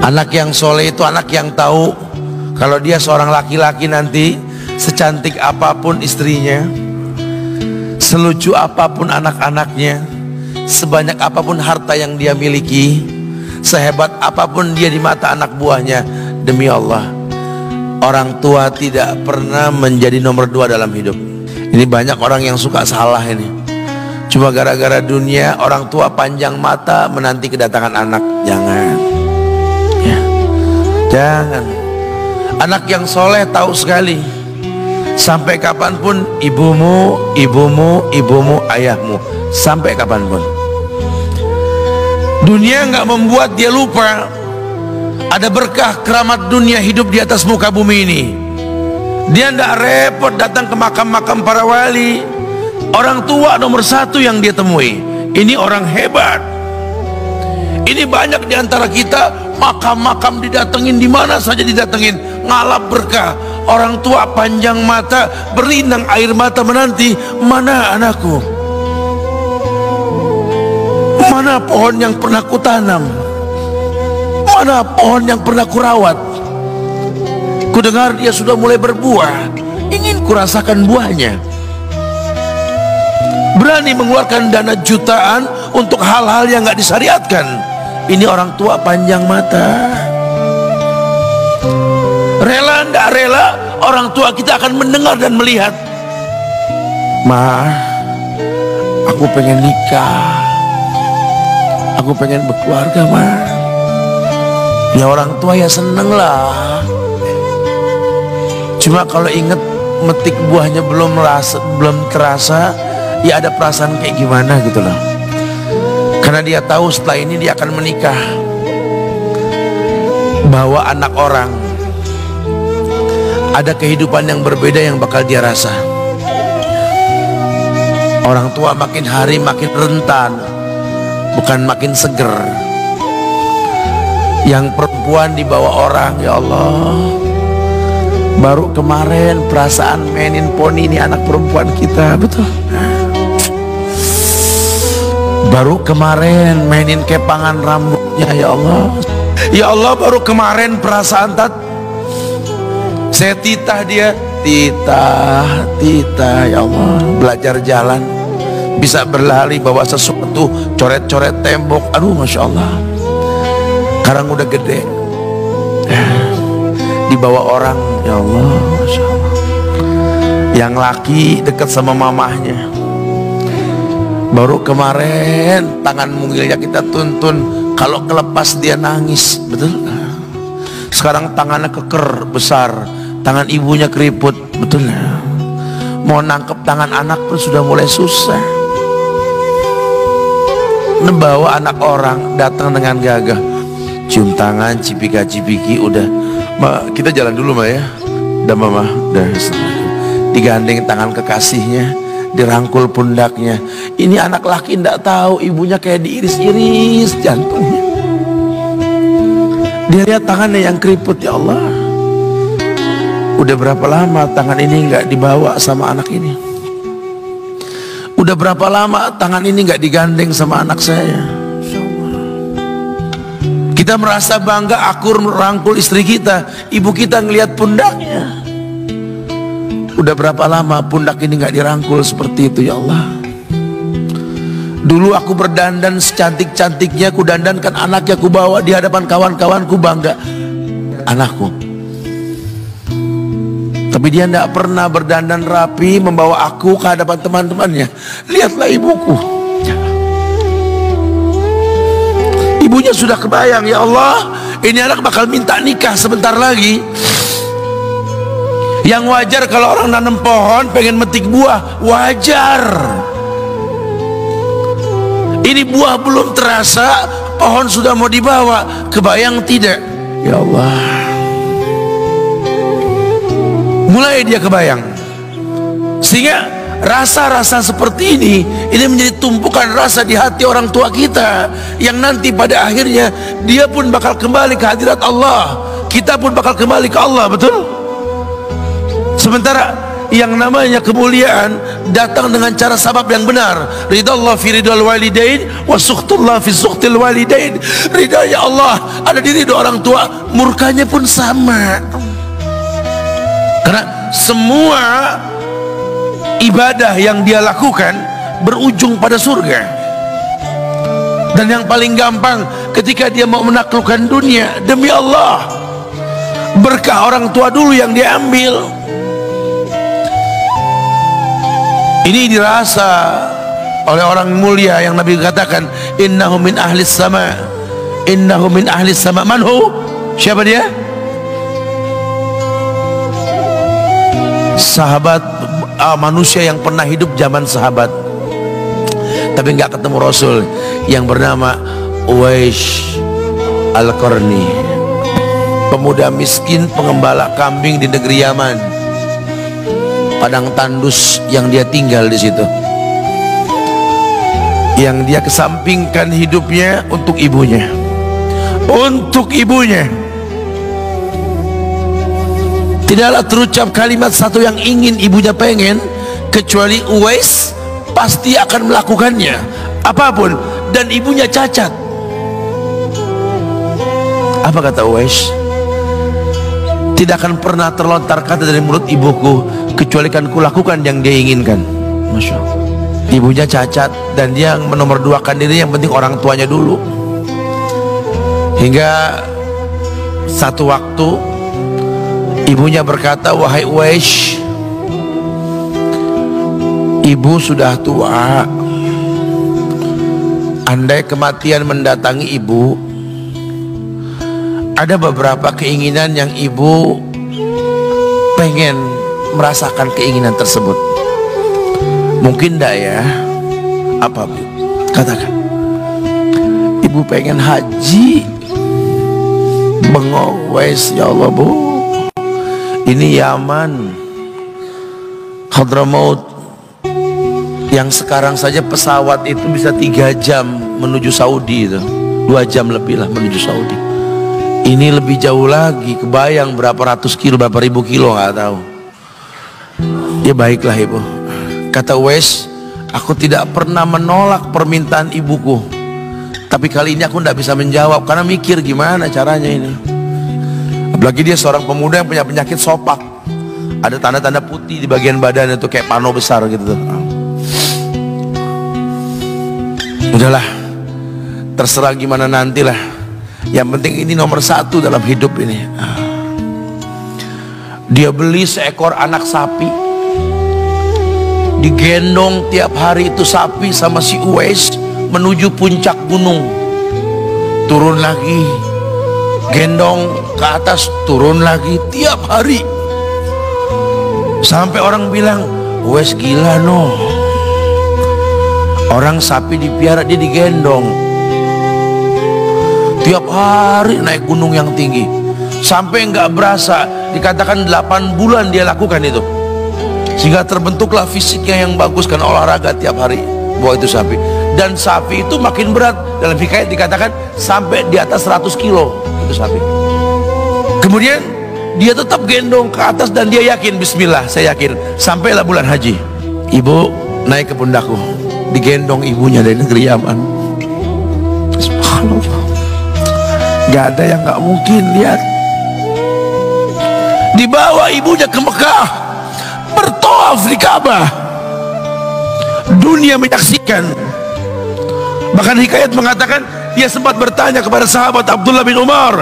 Anak yang soleh itu anak yang tahu kalau dia seorang laki-laki nanti, secantik apapun istrinya, selucu apapun anak-anaknya, sebanyak apapun harta yang dia miliki, sehebat apapun dia di mata anak buahnya, demi Allah, orang tua tidak pernah menjadi nomor 2 dalam hidup. Ini banyak orang yang suka salah ini. Cuma gara-gara dunia, orang tua panjang mata menanti kedatangan anak. Jangan ya. Jangan. Anak yang soleh tahu sekali, sampai kapanpun ibumu, ayahmu, sampai kapanpun. Dunia nggak membuat dia lupa ada berkah keramat dunia hidup di atas muka bumi ini. Dia nggak repot datang ke makam-makam para wali. Orang tua nomor 1 yang dia temui. Ini orang hebat. Ini banyak di antara kita makam-makam didatengin, di mana saja didatengin, ngalap berkah. Orang tua panjang mata, berlinang air mata menanti, mana anakku? Mana pohon yang pernah kutanam? Mana pohon yang pernah kurawat? Kudengar dia sudah mulai berbuah, ingin kurasakan buahnya. Berani mengeluarkan dana jutaan untuk hal-hal yang gak disyariatkan. Ini orang tua panjang mata. Rela nggak rela, orang tua kita akan mendengar dan melihat. Ma, aku pengen nikah, aku pengen berkeluarga, ma. Ya orang tua ya seneng lah. Cuma kalau inget metik buahnya belum terasa, ya ada perasaan kayak gimana gitu loh. Karena dia tahu setelah ini dia akan menikah, bahwa anak orang ada kehidupan yang berbeda yang bakal dia rasa. Orang tua makin hari makin rentan, bukan makin seger. Yang perempuan dibawa orang, ya Allah. Baru kemarin perasaan mainin poni, ini anak perempuan kita, betul. Baru kemarin mainin kepangan rambutnya, ya Allah. Ya Allah, baru kemarin perasaan saya titah dia, titah, ya Allah. Belajar jalan, bisa berlari bawa sesuatu, coret-coret tembok, aduh masya Allah. Sekarang udah gede, dibawa orang, ya Allah, masya Allah. Yang laki dekat sama mamahnya. Baru kemarin tangan mungilnya kita tuntun, kalau kelepas dia nangis, betul. Sekarang tangannya keker besar, tangan ibunya keriput, betul. Mau nangkep tangan anak pun sudah mulai susah. Membawa anak orang datang dengan gagah, cium tangan, cipika-cipiki, udah. Ma, kita jalan dulu, Ma ya. Udah mama, udah. Digandeng tangan kekasihnya, dirangkul pundaknya. Ini anak laki ndak tahu ibunya kayak diiris-iris jantungnya. Dia lihat tangannya yang keriput, ya Allah. Udah berapa lama tangan ini nggak dibawa sama anak ini? Udah berapa lama tangan ini nggak digandeng sama anak saya? Kita merasa bangga akur merangkul istri kita, ibu kita ngelihat pundaknya. Udah berapa lama pundak ini nggak dirangkul seperti itu, ya Allah. Dulu aku berdandan secantik-cantiknya, ku dandankan anaknya, ku bawa di hadapan kawan-kawanku, bangga anakku. Tapi dia tidak pernah berdandan rapi membawa aku ke hadapan teman-temannya. Lihatlah ibuku, ibunya sudah kebayang, ya Allah, ini anak bakal minta nikah sebentar lagi. Yang wajar kalau orang nanam pohon pengen metik buah, wajar. Ini buah belum terasa, pohon sudah mau dibawa. Kebayang tidak? Ya Allah. Mulai dia kebayang. Sehingga rasa-rasa seperti ini menjadi tumpukan rasa di hati orang tua kita, yang nanti pada akhirnya dia pun bakal kembali ke hadirat Allah, kita pun bakal kembali ke Allah, betul? Sementara yang namanya kemuliaan datang dengan cara sabab yang benar. Ridallah fi ridal walidain wa sukhtullah fi sukhtil walidain. Ridha Allah ada di ridha orang tua, murkanya pun sama. Karena semua ibadah yang dia lakukan berujung pada surga. Dan yang paling gampang ketika dia mau menaklukkan dunia, demi Allah, berkah orang tua dulu yang dia ambil. Ini dirasa oleh orang mulia yang Nabi katakan, innahu min ahlis sama, innahu min ahlis sama. Manhu? Siapa dia? Sahabat, manusia yang pernah hidup zaman sahabat tapi nggak ketemu Rasul, yang bernama Uwais Al-Qarni, pemuda miskin pengembala kambing di negeri Yaman. Padang tandus yang dia tinggal di situ, yang dia kesampingkan hidupnya untuk ibunya, untuk ibunya. Tidaklah terucap kalimat satu yang ingin ibunya pengen, kecuali Uwais pasti akan melakukannya apapun, dan ibunya cacat. Apa kata Uwais? Tidak akan pernah terlontar kata dari mulut ibuku kecuali kan kulakukan yang dia inginkan. Masya Allah. Ibunya cacat dan dia menomorduakan diri, yang penting orang tuanya dulu. Hingga satu waktu ibunya berkata, wahai Uwais, ibu sudah tua. Andai kematian mendatangi ibu, ada beberapa keinginan yang ibu pengen merasakan keinginan tersebut. Mungkin enggak ya? Apa Bu? Katakan. Ibu pengen haji. Bengong, Wes, ya Allah Bu, ini Yaman, Hadramaut, yang sekarang saja pesawat itu bisa 3 jam menuju Saudi, itu 2 jam lebih lah menuju Saudi. Ini lebih jauh lagi, kebayang berapa ratus kilo, berapa ribu kilo, nggak tahu. Ya baiklah ibu, kata Wes, aku tidak pernah menolak permintaan ibuku, tapi kali ini aku tidak bisa menjawab karena mikir gimana caranya ini. Apalagi dia seorang pemuda yang punya penyakit sopak, ada tanda-tanda putih di bagian badan itu kayak pano besar gitu. Udahlah, terserah gimana nantilah. Yang penting ini nomor 1 dalam hidup ini. Dia beli seekor anak sapi, digendong tiap hari itu sapi sama si Uwais menuju puncak gunung, turun lagi, gendong ke atas, turun lagi tiap hari, sampai orang bilang, Uwais gila no, orang sapi dipiara dia digendong tiap hari naik gunung yang tinggi, sampai nggak berasa dikatakan 8 bulan dia lakukan itu, sehingga terbentuklah fisiknya yang bagus karena olahraga tiap hari bawa itu sapi. Dan sapi itu makin berat, dalam hikayat dikatakan sampai di atas 100 kilo itu sapi. Kemudian dia tetap gendong ke atas dan dia yakin, bismillah saya yakin, sampailah bulan haji, ibu naik ke pundakku, digendong ibunya dari negeri Yaman. Subhanallah, gak ada yang gak mungkin. Lihat, dibawa ibunya ke Mekah, bertawaf di Ka'bah, dunia menyaksikan. Bahkan hikayat mengatakan dia sempat bertanya kepada sahabat Abdullah bin Umar,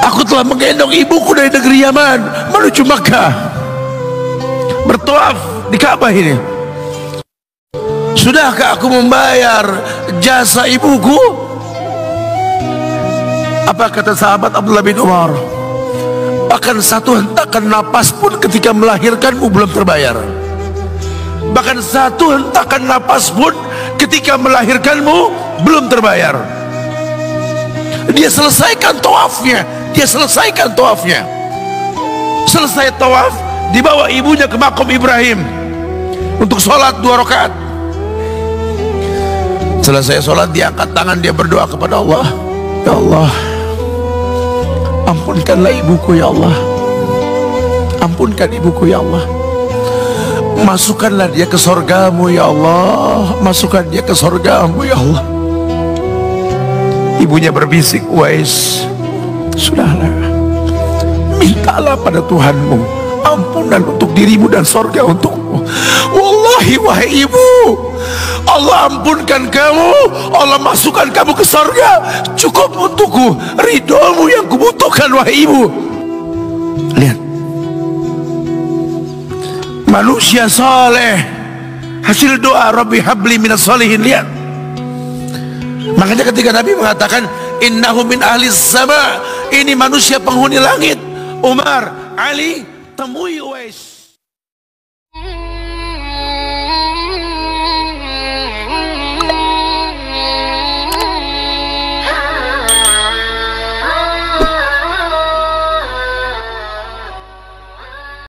aku telah menggendong ibuku dari negeri Yaman menuju Mekah, bertawaf di Ka'bah ini, sudahkah aku membayar jasa ibuku? Apa kata sahabat Abdullah bin Umar? Bahkan satu hentakan napas pun ketika melahirkanmu belum terbayar. Bahkan satu hentakan napas pun ketika melahirkanmu belum terbayar. Dia selesaikan tawafnya, dia selesaikan tawafnya. Selesai tawaf, dibawa ibunya ke makam Ibrahim untuk sholat 2 rakaat. Selesai sholat, dia angkat tangan, dia berdoa kepada Allah, ya Allah, ampunkanlah ibuku ya Allah, ampunkan ibuku ya Allah. Masukkanlah dia ke sorgamu ya Allah. Masukkan dia ke sorgamu ya Allah. Ibunya berbisik, Uwais, sudahlah, mintalah pada Tuhanmu ampunan untuk dirimu dan sorga untukmu. Wallahi wahai ibu, Allah ampunkan kamu, Allah masukkan kamu ke sorga, cukup untukku, ridhomu yang kubutuhkan wahai ibu. Lihat, manusia saleh, hasil doa Rabbi habli minas salihin. Lihat, makanya ketika Nabi mengatakan innahu min ahli sama, ini manusia penghuni langit, Umar, Ali, temui Uwais.